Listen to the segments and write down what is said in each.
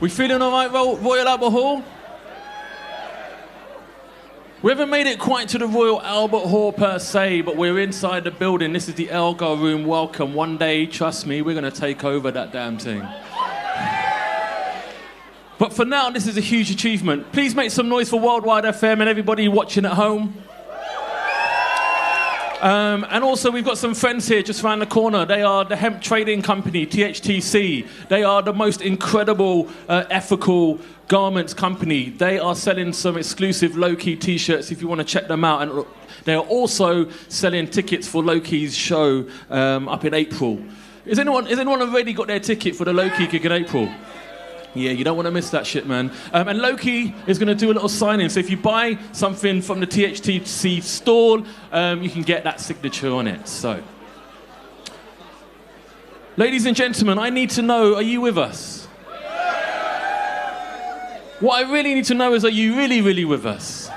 We feeling all right, Royal Albert Hall? We haven't made it quite to the Royal Albert Hall per se, but we're inside the building. This is the Elgar Room. Welcome. One day, trust me, we're going to take over that damn thing. But for now, this is a huge achievement. Please make some noise for Worldwide FM and everybody watching at home. And also, we've got some friends here just around the corner. They are the hemp trading company, THTC. They are the most incredible, ethical garments company. They are selling some exclusive Low-Key t-shirts if you want to check them out. And they are also selling tickets for Low-Key's show up in April. Has anyone already got their ticket for the Low-Key gig in April? Yeah, you don't want to miss that shit, man. And Low-Key is going to do a little sign-in. So if you buy something from the THTC stall, you can get that signature on it. So, ladies and gentlemen, I need to know, are you with us? What I really need to know is, are you really, really with us?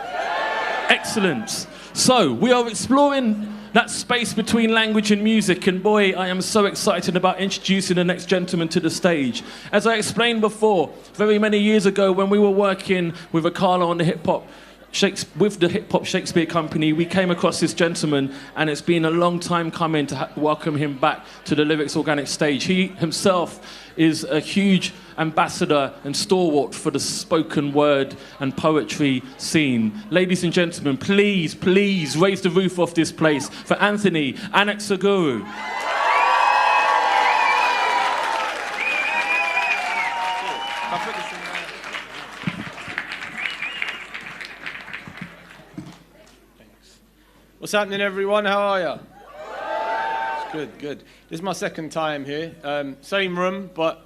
Excellent. So, we are exploring that space between language and music, and boy, I am so excited about introducing the next gentleman to the stage. As I explained before, very many years ago when we were working with Akala on the hip-hop Shakespeare Company, we came across this gentleman, and it's been a long time coming to welcome him back to the Lyrix Organix stage. He himself is a huge ambassador and stalwart for the spoken word and poetry scene. Ladies and gentlemen, please, please raise the roof off this place for Anthony Anaxagorou. What's happening, everyone? How are you? It's good, good. This is my second time here. Same room, but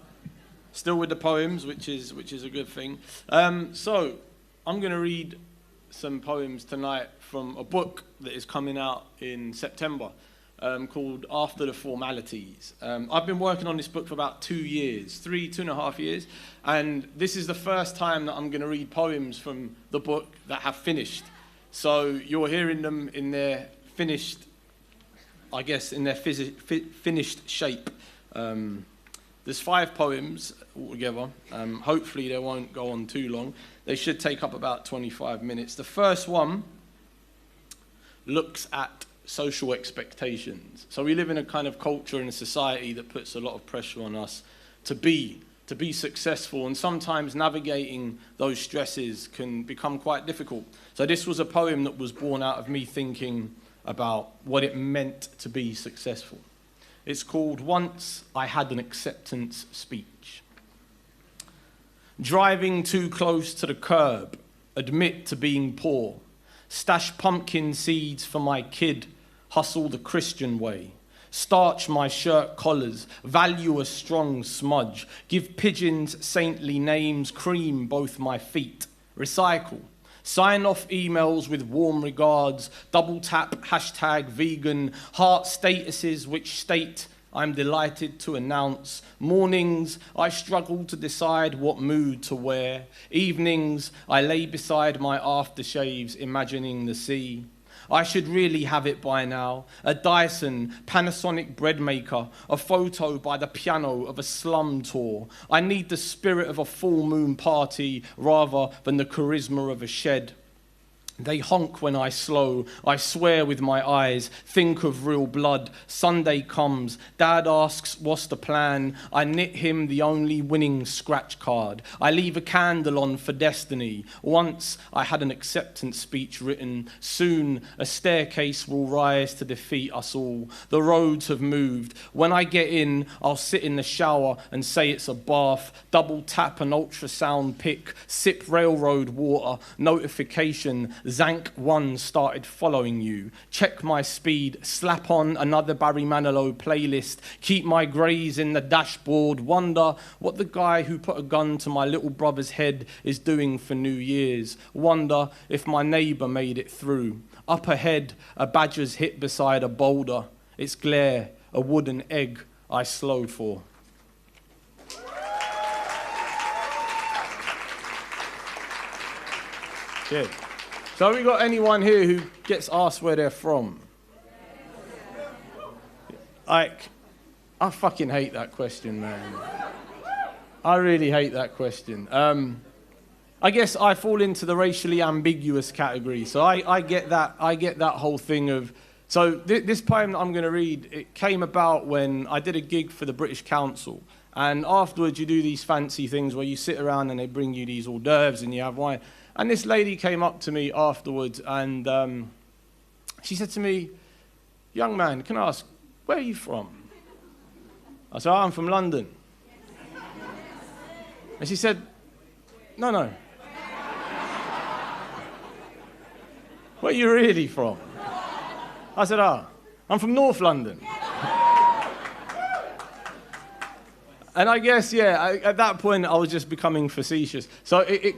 still with the poems, which is a good thing. So I'm going to read some poems tonight from a book that is coming out in September called After the Formalities. I've been working on this book for about 2 years, two and a half years, and this is the first time that I'm going to read poems from the book that have finished. So you're hearing them in their finished, I guess, in their finished shape. There's 5 poems altogether. Hopefully they won't go on too long. They should take up about 25 minutes. The first one looks at social expectations. So we live in a kind of culture and a society that puts a lot of pressure on us to be successful, and sometimes navigating those stresses can become quite difficult. So this was a poem that was born out of me thinking about what it meant to be successful. It's called Once I Had an Acceptance Speech. Driving too close to the curb, admit to being poor, stash pumpkin seeds for my kid, hustle the Christian way. Starch my shirt collars, value a strong smudge, give pigeons saintly names, cream both my feet, recycle, sign off emails with warm regards, double tap hashtag vegan, heart statuses which state I'm delighted to announce. Mornings, I struggle to decide what mood to wear. Evenings, I lay beside my aftershaves, imagining the sea. I should really have it by now. A Dyson, Panasonic bread maker, a photo by the piano of a slum tour. I need the spirit of a full moon party rather than the charisma of a shed. They honk when I slow, I swear with my eyes, think of real blood. Sunday comes, Dad asks what's the plan. I knit him the only winning scratch card. I leave a candle on for destiny. Once I had an acceptance speech written. Soon a staircase will rise to defeat us all. The roads have moved. When I get in, I'll sit in the shower and say it's a bath. Double tap an ultrasound pic, sip railroad water, notification. Zank 1 started following you. Check my speed, slap on another Barry Manilow playlist, keep my greys in the dashboard, wonder what the guy who put a gun to my little brother's head is doing for New Year's, wonder if my neighbour made it through. Up ahead, a badger's hit beside a boulder. It's glare, a wooden egg I slowed for. Cheers. So have we got anyone here who gets asked where they're from? Like, I fucking hate that question, man. I really hate that question. I guess I fall into the racially ambiguous category. So I get that. I get that whole thing of. So this poem that I'm going to read, it came about when I did a gig for the British Council, and afterwards you do these fancy things where you sit around and they bring you these hors d'oeuvres and you have wine. And this lady came up to me afterwards and she said to me, "Young man, can I ask, where are you from?" I said, "Oh, I'm from London." And she said, No. "Where are you really from?" I said, "I'm from North London." And I guess, at that point, I was just becoming facetious. So it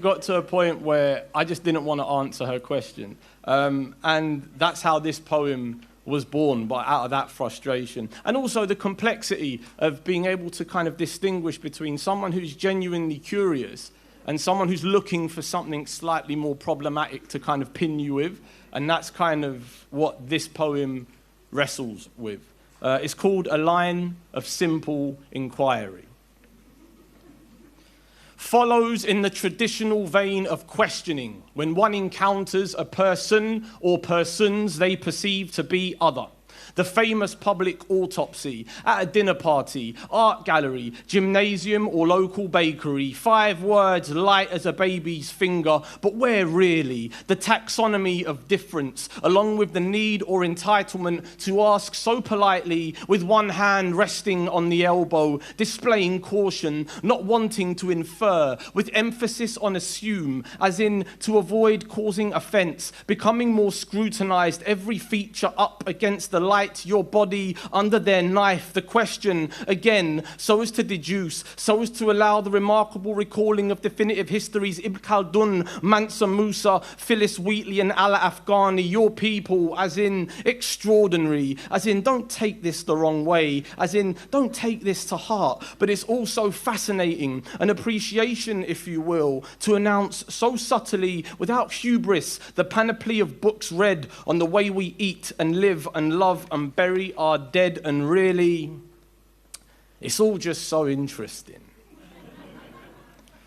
got to a point where I just didn't want to answer her question. And that's how this poem was born, out of that frustration. And also the complexity of being able to kind of distinguish between someone who's genuinely curious and someone who's looking for something slightly more problematic to kind of pin you with. And that's kind of what this poem wrestles with. It's called A Line of Simple Inquiry. Follows in the traditional vein of questioning when one encounters a person or persons they perceive to be other. The famous public autopsy at a dinner party, art gallery, gymnasium or local bakery. 5 words light as a baby's finger, but where really? The taxonomy of difference, along with the need or entitlement to ask so politely, with one hand resting on the elbow, displaying caution, not wanting to infer, with emphasis on assume, as in to avoid causing offence, becoming more scrutinised, every feature up against the light, your body under their knife. The question, again, so as to deduce, so as to allow the remarkable recalling of definitive histories, Ibn Khaldun, Mansa Musa, Phyllis Wheatley and Allah Afghani, your people, as in extraordinary, as in don't take this the wrong way, as in don't take this to heart, but it's also fascinating, an appreciation, if you will, to announce so subtly, without hubris, the panoply of books read on the way we eat and live and love and bury our dead, and really, it's all just so interesting.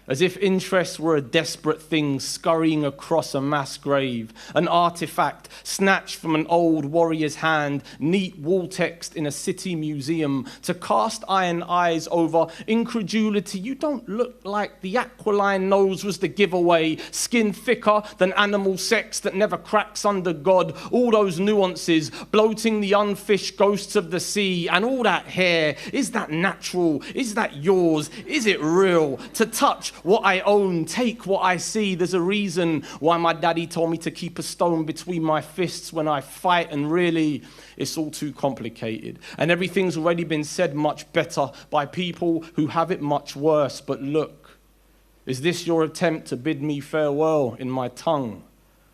As if interest were a desperate thing scurrying across a mass grave, an artifact snatched from an old warrior's hand, neat wall text in a city museum, to cast iron eyes over incredulity. You don't look like the aquiline nose was the giveaway, skin thicker than animal sex that never cracks under God, all those nuances, bloating the unfished ghosts of the sea, and all that hair. Is that natural? Is that yours? Is it real? To touch what I own, take what I see. There's a reason why my daddy told me to keep a stone between my fists when I fight, and really, it's all too complicated. And everything's already been said much better by people who have it much worse. But look, is this your attempt to bid me farewell in my tongue?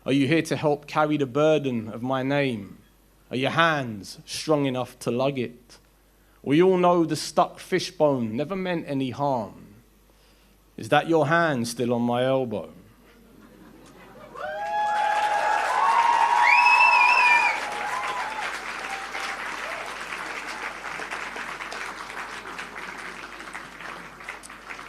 Are you here to help carry the burden of my name? Are your hands strong enough to lug it? We all know the stuck fishbone never meant any harm. Is that your hand still on my elbow?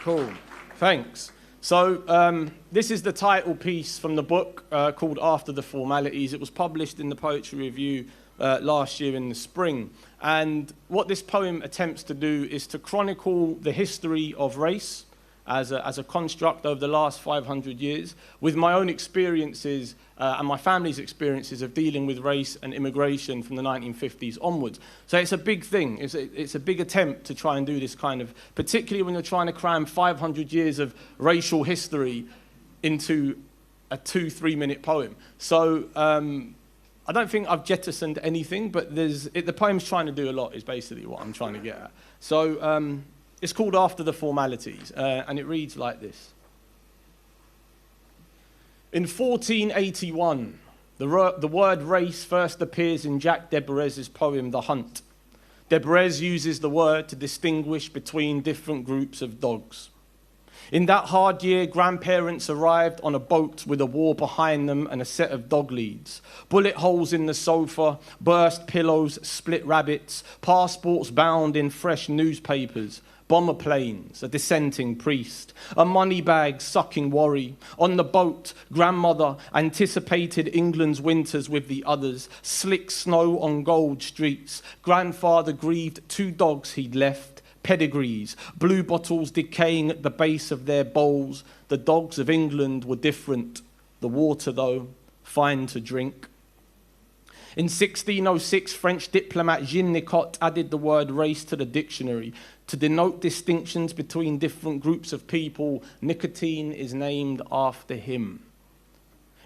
Cool, thanks. So this is the title piece from the book called After the Formalities. It was published in the Poetry Review last year in the spring. And what this poem attempts to do is to chronicle the history of race as a construct over the last 500 years, with my own experiences and my family's experiences of dealing with race and immigration from the 1950s onwards. So it's a big thing. It's a big attempt to try and do this kind of, particularly when you're trying to cram 500 years of racial history into a 2-3 minute poem. So I don't think I've jettisoned anything, but the poem's trying to do a lot is basically what I'm trying to get at. So it's called After the Formalities, and it reads like this. In 1481, the word race first appears in Jacques Debrez's poem, The Hunt. Debrez uses the word to distinguish between different groups of dogs. In that hard year, grandparents arrived on a boat with a war behind them and a set of dog leads. Bullet holes in the sofa, burst pillows, split rabbits, passports bound in fresh newspapers, Bomber planes, a dissenting priest, a money bag sucking worry. On the boat, grandmother anticipated England's winters with the others. Slick snow on gold streets. Grandfather grieved 2 dogs he'd left. Pedigrees, blue bottles decaying at the base of their bowls. The dogs of England were different. The water, though, fine to drink. In 1606, French diplomat Jean Nicot added the word race to the dictionary. To denote distinctions between different groups of people, nicotine is named after him.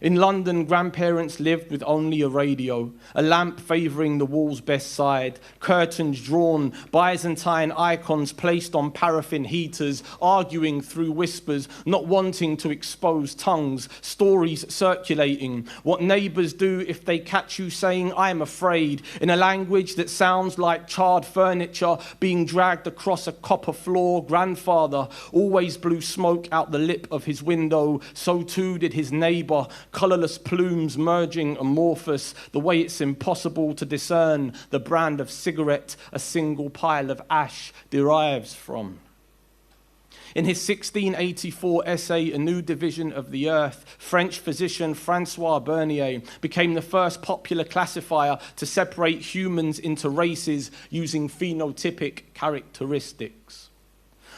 In London, grandparents lived with only a radio, a lamp favouring the wall's best side, curtains drawn, Byzantine icons placed on paraffin heaters, arguing through whispers, not wanting to expose tongues, stories circulating, what neighbours do if they catch you saying, "I'm afraid," in a language that sounds like charred furniture being dragged across a copper floor. Grandfather always blew smoke out the lip of his window, so too did his neighbour. Colourless plumes merging amorphous, the way it's impossible to discern the brand of cigarette a single pile of ash derives from. In his 1684 essay, A New Division of the Earth, French physician Francois Bernier became the first popular classifier to separate humans into races using phenotypic characteristics.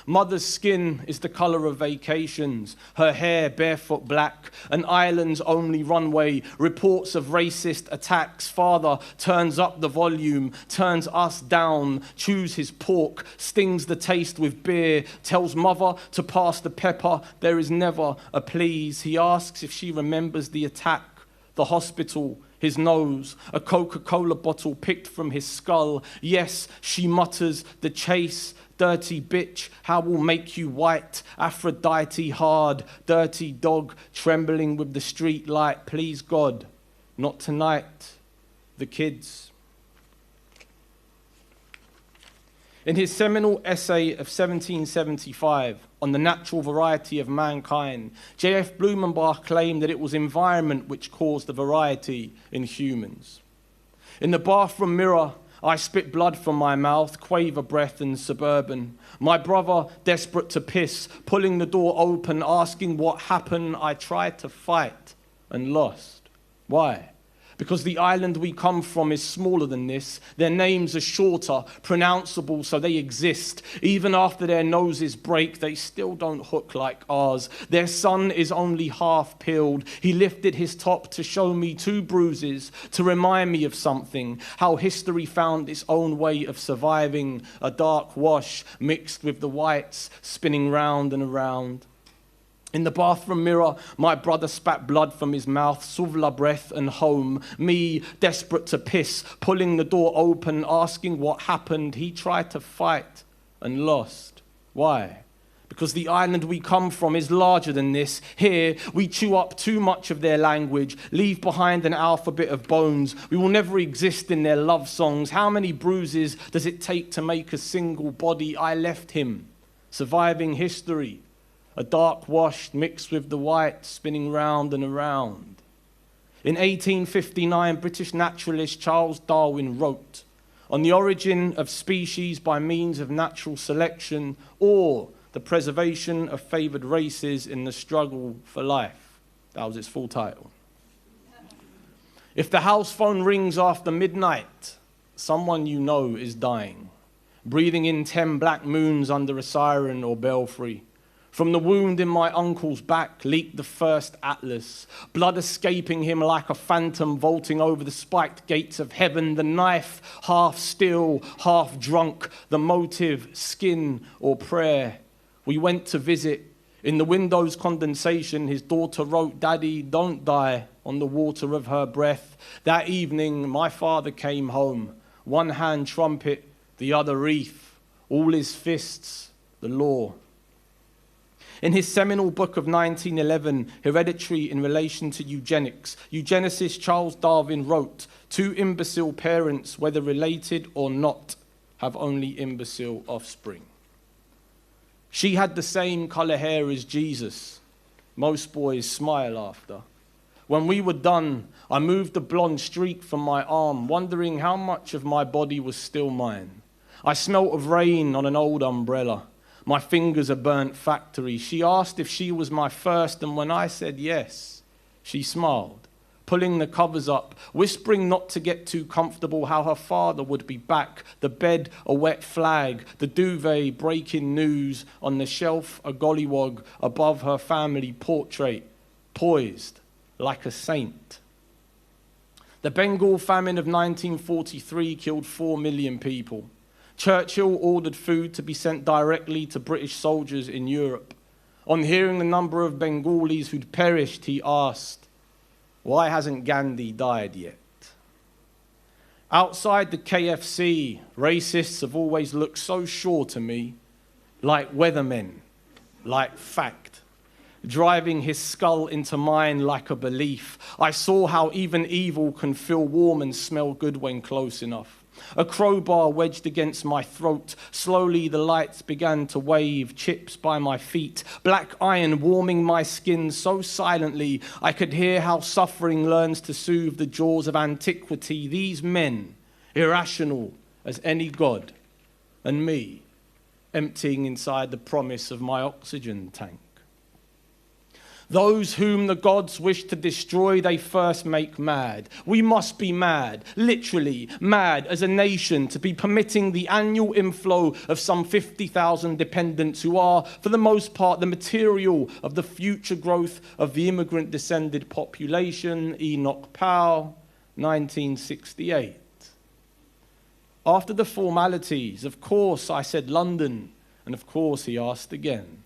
Mother's skin is the colour of vacations, her hair barefoot black, an island's only runway, reports of racist attacks. Father turns up the volume, turns us down, chews his pork, stings the taste with beer, tells mother to pass the pepper, there is never a please. He asks if she remembers the attack, the hospital, his nose, a Coca-Cola bottle picked from his skull. Yes, she mutters, the chase, dirty bitch, how will make you white? Aphrodite hard, dirty dog, trembling with the street light. Please God, not tonight. The kids. In his seminal essay of 1775 on the natural variety of mankind, J.F. Blumenbach claimed that it was environment which caused the variety in humans. In the bathroom mirror, I spit blood from my mouth, quaver breath and suburban. My brother, desperate to piss, pulling the door open, asking what happened. I tried to fight and lost. Why? Because the island we come from is smaller than this. Their names are shorter, pronounceable, so they exist. Even after their noses break, they still don't hook like ours. Their sun is only half peeled. He lifted his top to show me 2 bruises, to remind me of something, how history found its own way of surviving, a dark wash mixed with the whites, spinning round and around. In the bathroom mirror, my brother spat blood from his mouth, Suvla breath and home. Me, desperate to piss, pulling the door open, asking what happened. He tried to fight and lost. Why? Because the island we come from is larger than this. Here, we chew up too much of their language, leave behind an alphabet of bones. We will never exist in their love songs. How many bruises does it take to make a single body? I left him, surviving history. A dark wash mixed with the white, spinning round and around. In 1859, British naturalist Charles Darwin wrote, "On the origin of species by means of natural selection or the preservation of favoured races in the struggle for life." That was its full title. If the house phone rings after midnight, someone you know is dying, breathing in 10 black moons under a siren or belfry. From the wound in my uncle's back leaked the first atlas, blood escaping him like a phantom vaulting over the spiked gates of heaven, the knife half still, half drunk, the motive, skin or prayer. We went to visit. In the window's condensation, his daughter wrote, "Daddy, don't die," on the water of her breath. That evening, my father came home, one hand trumpet, the other wreath, all his fists, the law. In his seminal book of 1911, Hereditary in Relation to Eugenics, eugenicist Charles Darwin wrote, 2 imbecile parents, whether related or not, have only imbecile offspring. She had the same colour hair as Jesus. Most boys smile after. When we were done, I moved the blonde streak from my arm, wondering how much of my body was still mine. I smelt of rain on an old umbrella. My fingers a burnt factory. She asked if she was my first, and when I said yes, she smiled, pulling the covers up, whispering not to get too comfortable, how her father would be back, the bed a wet flag, the duvet breaking news, on the shelf a gollywog above her family portrait, poised like a saint. The Bengal famine of 1943 killed 4 million people. Churchill ordered food to be sent directly to British soldiers in Europe. On hearing the number of Bengalis who'd perished, he asked, "Why hasn't Gandhi died yet?" Outside the KFC, racists have always looked so sure to me, like weathermen, like fact, driving his skull into mine like a belief. I saw how even evil can feel warm and smell good when close enough. A crowbar wedged against my throat. Slowly the lights began to wave, chips by my feet, black iron warming my skin so silently I could hear how suffering learns to soothe the jaws of antiquity. These men, irrational as any god, and me, emptying inside the promise of my oxygen tank. Those whom the gods wish to destroy, they first make mad. We must be mad, literally mad as a nation, to be permitting the annual inflow of some 50,000 dependents who are, for the most part, the material of the future growth of the immigrant-descended population. Enoch Powell, 1968. After the formalities, of course, I said London, and of course he asked again.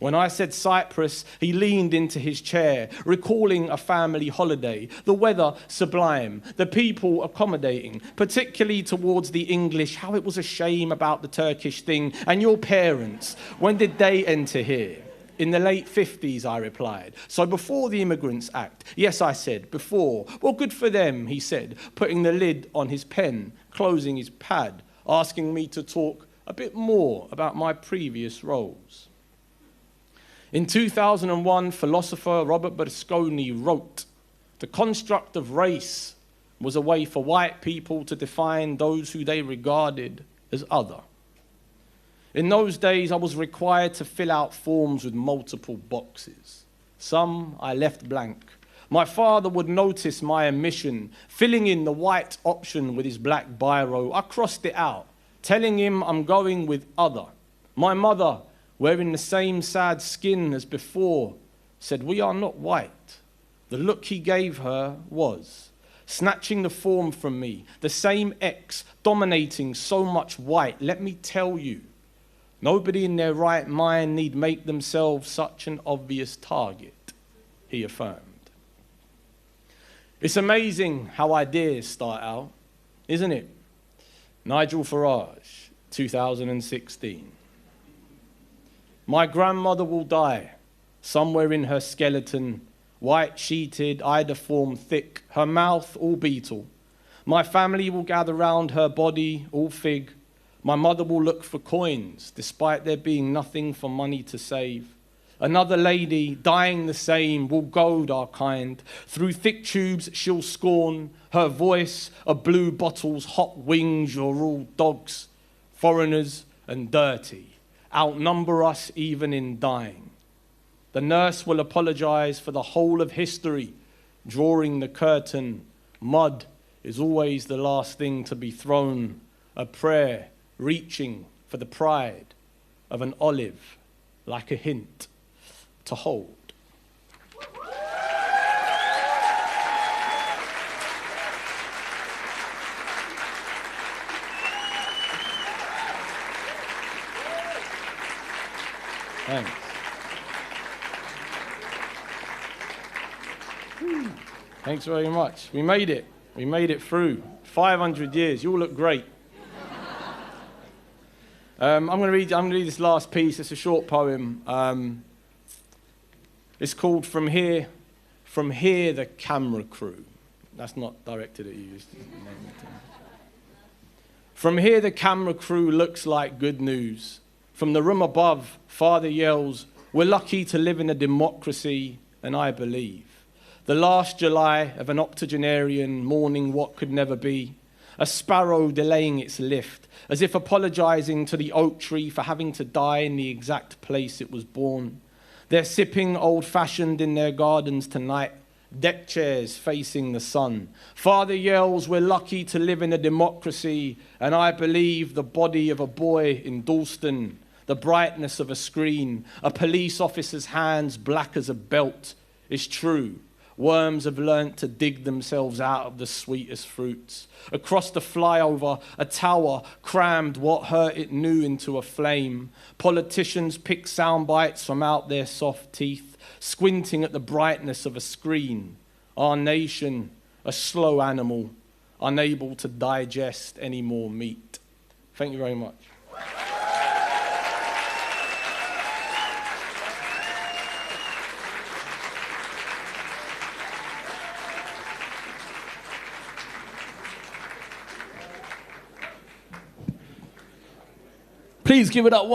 When I said Cyprus, he leaned into his chair, recalling a family holiday, the weather sublime, the people accommodating, particularly towards the English, how it was a shame about the Turkish thing. And your parents, when did they enter here? In the late 50s, I replied. So before the Immigrants Act. Yes, I said, before. Well, good for them, he said, putting the lid on his pen, closing his pad, asking me to talk a bit more about my previous roles. In 2001, philosopher Robert Berlusconi wrote, "The construct of race was a way for white people to define those who they regarded as other." In those days, I was required to fill out forms with multiple boxes. Some I left blank. My father would notice my omission, filling in the white option with his black biro. I crossed it out, telling him I'm going with other. My mother, wearing the same sad skin as before, said, "We are not white." The look he gave her was, snatching the form from me, the same X dominating so much white. Let me tell you, nobody in their right mind need make themselves such an obvious target, he affirmed. It's amazing how ideas start out, isn't it? Nigel Farage, 2016. My grandmother will die, somewhere in her skeleton, white sheeted, iodoform thick, her mouth all beetle. My family will gather round her body, all fig. My mother will look for coins, despite there being nothing for money to save. Another lady, dying the same, will goad our kind. Through thick tubes she'll scorn, her voice, a blue bottle's hot wings. You're all dogs, foreigners and dirty. Outnumber us even in dying. The nurse will apologize for the whole of history, drawing the curtain. Mud is always the last thing to be thrown. A prayer reaching for the pride of an olive, like a hint to hold. Thanks. Thanks very much. We made it. We made it through. 500 years. You all look great. I'm going to read this last piece. It's a short poem. It's called From Here, the Camera Crew. That's not directed at you. From here, the camera crew looks like good news. From the room above, Father yells, "We're lucky to live in a democracy," and I believe. The last July of an octogenarian mourning what could never be. a sparrow delaying its lift, as if apologizing to the oak tree for having to die in the exact place it was born. They're sipping old-fashioned in their gardens tonight, deck chairs facing the sun. Father yells, we're lucky to live in a democracy, and I believe the body of a boy in Dalston, the brightness of a screen, a police officer's hands black as a belt, is true. Worms have learnt to dig themselves out of the sweetest fruits. Across the flyover, a tower crammed what hurt it knew into a flame. Politicians pick sound bites from out their soft teeth, squinting at the brightness of a screen. Our nation, a slow animal, unable to digest any more meat. Thank you very much. Please give it up one